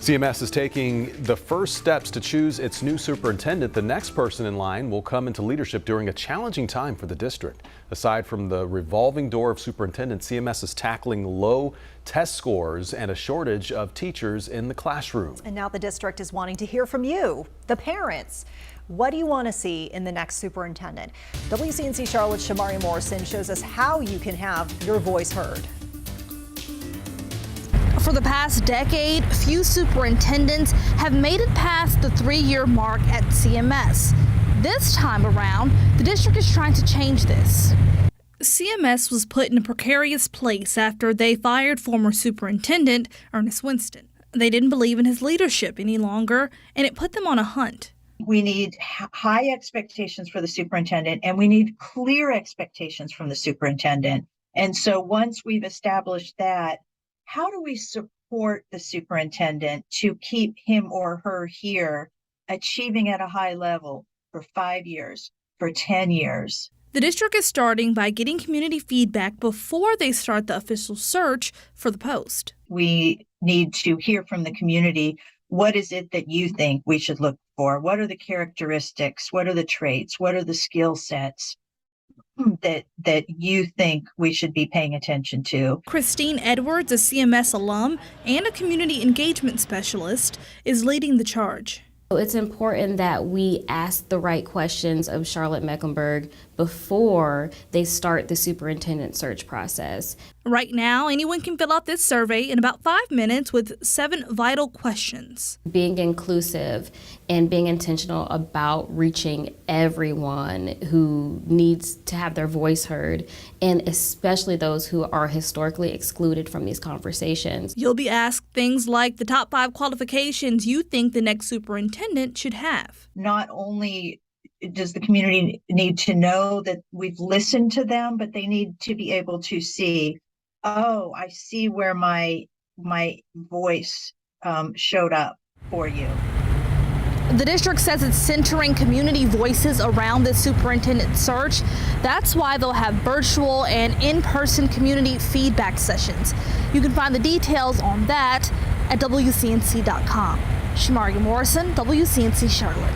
CMS is taking the first steps to choose its new superintendent. The next person in line will come into leadership during a challenging time for the district. Aside from the revolving door of superintendents, CMS is tackling low test scores and a shortage of teachers in the classroom. And now the district is wanting to hear from you, the parents. What do you want to see in the next superintendent? WCNC Charlotte's Shamari Morrison shows us how you can have your voice heard. For the past decade, few superintendents have made it past the 3-year mark at CMS. This time around, the district is trying to change this. CMS was put in a precarious place after they fired former superintendent Ernest Winston. They didn't believe in his leadership any longer, and it put them on a hunt. We need high expectations for the superintendent, and we need clear expectations from the superintendent. And so once we've established that, how do we support the superintendent to keep him or her here, achieving at a high level for 5 years, for 10 years? The district is starting by getting community feedback before they start the official search for the post. We need to hear from the community. What is it that you think we should look for? What are the characteristics? What are the traits? What are the skill sets that you think we should be paying attention to? Christine Edwards, a CMS alum and a community engagement specialist, is leading the charge. It's important that we ask the right questions of Charlotte-Mecklenburg before they start the superintendent search process. Right now, anyone can fill out this survey in about 5 minutes with 7 vital questions. Being inclusive and being intentional about reaching everyone who needs to have their voice heard, and especially those who are historically excluded from these conversations. You'll be asked things like the top 5 qualifications you think the next superintendent should have. Not only does the community need to know that we've listened to them, but they need to be able to see, oh, I see where my voice showed up for you. The district says it's centering community voices around this superintendent search. That's why they'll have virtual and in-person community feedback sessions. You can find the details on that at WCNC.com. Shamari Morrison, WCNC Charlotte.